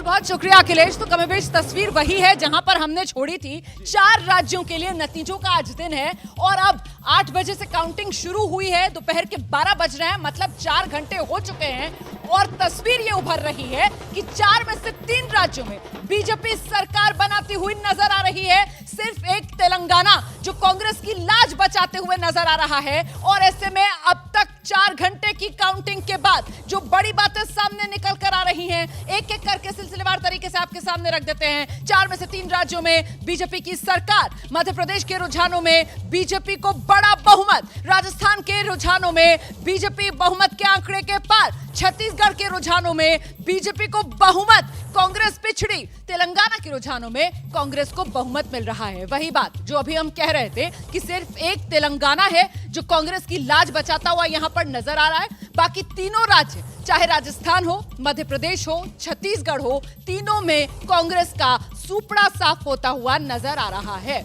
बहुत शुक्रिया अखिलेश। तो कमोबेश तस्वीर वही है जहां पर हमने छोड़ी थी। 4 राज्यों के लिए नतीजों का आज दिन है और अब 8 बजे से काउंटिंग शुरू हुई है। दोपहर के 12 बज रहे हैं, मतलब 4 घंटे हो चुके हैं और तस्वीर ये उभर रही है कि 4 में से 3 राज्यों में बीजेपी सरकार बनाती हुई नजर आ रही है। सिर्फ एक तेलंगाना जो कांग्रेस की लाज बचाते हुए नजर आ रहा है। और ऐसे में अब तक 4 घंटे की काउंटिंग के बाद जो बड़ी बातें सामने निकल कर आ रही हैं, एक एक करके सिलसिलेवार तरीके से आपके सामने रख देते हैं। 4 में से 3 राज्यों में बीजेपी की सरकार, मध्य प्रदेश के रुझानों में बीजेपी को बड़ा बहुमत, राजस्थान के रुझानों में बीजेपी बहुमत के आंकड़े के पार, छत्तीसगढ़ के रुझानों में बीजेपी को बहुमत, कांग्रेस पिछड़ी, तेलंगाना के रुझानों में कांग्रेस को बहुमत मिल रहा है। वही बात जो अभी हम कह रहे थे कि सिर्फ एक तेलंगाना है जो कांग्रेस की लाज बचाता हुआ यहां पर नजर आ रहा है। बाकी तीनों राज्य, चाहे राजस्थान हो, मध्य प्रदेश हो, छत्तीसगढ़ हो, तीनों में कांग्रेस का सुपड़ा साफ होता हुआ नजर आ रहा है।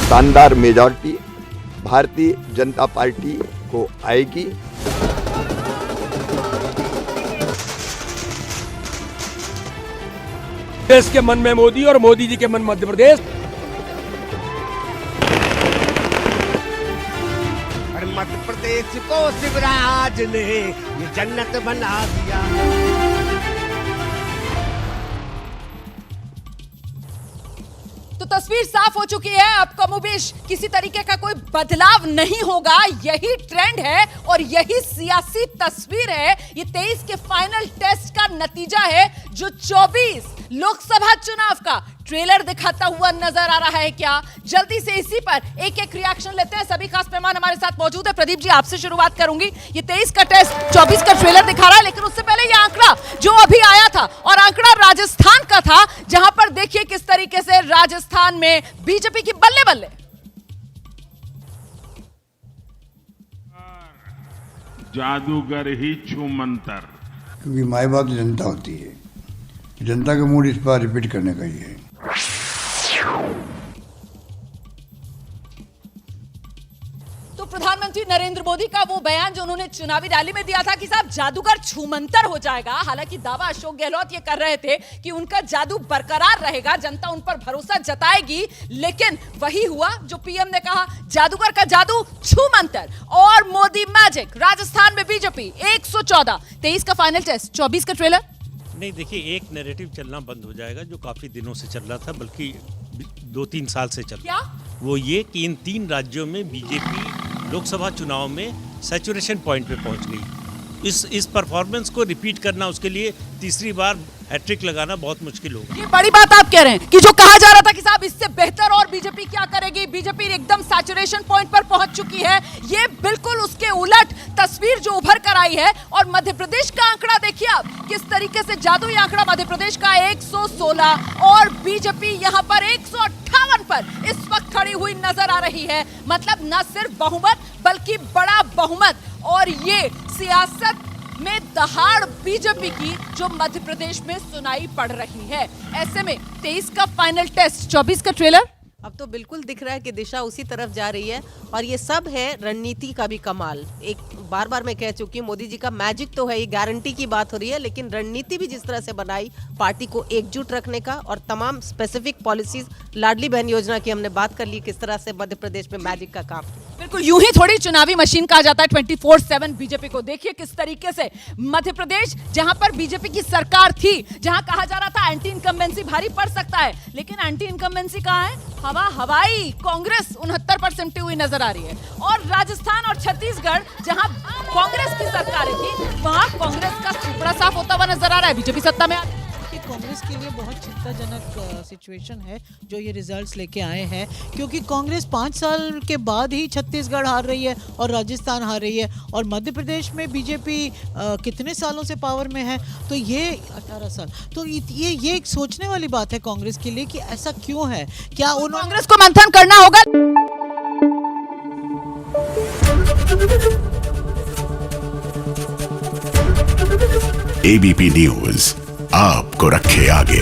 शानदार मेजॉरिटी भारतीय जनता पार्टी को आएगी। देश के मन में मोदी और मोदी जी के मन मध्य प्रदेश। और मध्य प्रदेश को शिवराज ने ये जन्नत बना दिया। तो तस्वीर साफ हो चुकी है। अब कमोबेश किसी तरीके का कोई बदलाव नहीं होगा। यही ट्रेंड है और यही सियासी तस्वीर है। ये 23 के फाइनल टेस्ट का नतीजा है जो 24 लोकसभा चुनाव का ट्रेलर दिखाता हुआ नजर आ रहा है। क्या जल्दी से इसी पर एक एक रिएक्शन लेते हैं। सभी खास मेहमान हमारे साथ मौजूद है। प्रदीप जी, आपसे शुरुआत करूंगी। ये 23 का टेस्ट 24 का ट्रेलर दिखा रहा है, लेकिन उससे पहले ये आंकड़ा जो अभी आया था और आंकड़ा राजस्थान का था, जहां पर देखिए किस तरीके से राजस्थान में बीजेपी की बल्ले बल्ले। जादूगर ही छूमंतर। क्योंकि माई बाप जनता होती है, जनता का मूड इस बार रिपीट करने का ही है। तो प्रधानमंत्री नरेंद्र मोदी का वो बयान जो उन्होंने चुनावी रैली में दिया था कि साहब जादूगर छूमंतर हो जाएगा। हालांकि दावा अशोक गहलोत ये कर रहे थे कि उनका जादू बरकरार रहेगा, जनता उन पर भरोसा जताएगी, लेकिन वही हुआ जो पीएम ने कहा, जादूगर का जादू छूमंतर और मोदी मैजिक। राजस्थान में बीजेपी 114, 23 का फाइनल टेस्ट, 24 का ट्रेलर। नहीं, देखिए, एक नैरेटिव चलना बंद हो जाएगा जो काफ़ी दिनों से चल रहा था, बल्कि 2-3 साल से चल रहा है। वो ये कि इन 3 राज्यों में बीजेपी लोकसभा चुनाव में सैचुरेशन पॉइंट पे पहुंच गई। इस परफॉर्मेंस को रिपीट करना, उसके लिए तीसरी बार हैट्रिक लगाना बहुत मुश्किल होगा। ये बड़ी बात आप कह रहे हैं कि जो कहा जा रहा था कि साहब इससे बेहतर और बीजेपी क्या करेगी, बीजेपी एकदम सैचुरेशन पॉइंट पर पहुंच चुकी है। ये बिल्कुल उसके उलट तस्वीर जो उभर कर आई है। और मध्य प्रदेश का आंकड़ा देखिए आप, किस तरीके से जादुई आंकड़ा मध्य प्रदेश का 116 और बीजेपी यहां पर 158 पर इस वक्त खड़ी हुई नजर आ रही है। मतलब न सिर्फ बहुमत बल्कि बड़ा बहुमत। और ये सियासत में दहाड़ बीजेपी की जो मध्य प्रदेश में सुनाई पड़ रही है। ऐसे में 23 का फाइनल टेस्ट, 24 का ट्रेलर। अब तो बिल्कुल दिख रहा है कि दिशा उसी तरफ जा रही है और ये सब है रणनीति का भी कमाल। एक बार बार मैं कह चुकी हूँ, मोदी जी का मैजिक तो है, ये गारंटी की बात हो रही है, लेकिन रणनीति भी जिस तरह से बनाई पार्टी को एकजुट रखने का, और तमाम स्पेसिफिक पॉलिसीज, लाडली बहन योजना की हमने बात कर ली, किस तरह से मध्य प्रदेश में मैजिक का काम। बिल्कुल यूं ही थोड़ी चुनावी मशीन कहा जाता है 24/7 बीजेपी को। देखिए किस तरीके से मध्य प्रदेश, जहां पर बीजेपी की सरकार थी, जहां कहा जा रहा था एंटी इनकम्बेंसी भारी पड़ सकता है, लेकिन एंटी इनकम्बेंसी कहां है? हवाई कांग्रेस 69% सिमटी हुई नजर आ रही है। और राजस्थान और छत्तीसगढ़ जहां कांग्रेस की सरकारें थी, वहां कांग्रेस का सुपड़ा साफ होता हुआ नजर आ रहा है। बीजेपी सत्ता में कांग्रेस के लिए बहुत चिंताजनक सिचुएशन है जो ये रिजल्ट्स लेके आए हैं, क्योंकि कांग्रेस 5 साल के बाद ही छत्तीसगढ़ हार रही है और राजस्थान हार रही है, और मध्य प्रदेश में बीजेपी कितने सालों से पावर में है, तो ये 18 साल। तो ये एक सोचने वाली बात है कांग्रेस के लिए कि ऐसा क्यों है। क्या उन्होंने कांग्रेस को मंथन करना होगा। एबीपी न्यूज आपको रखे आगे।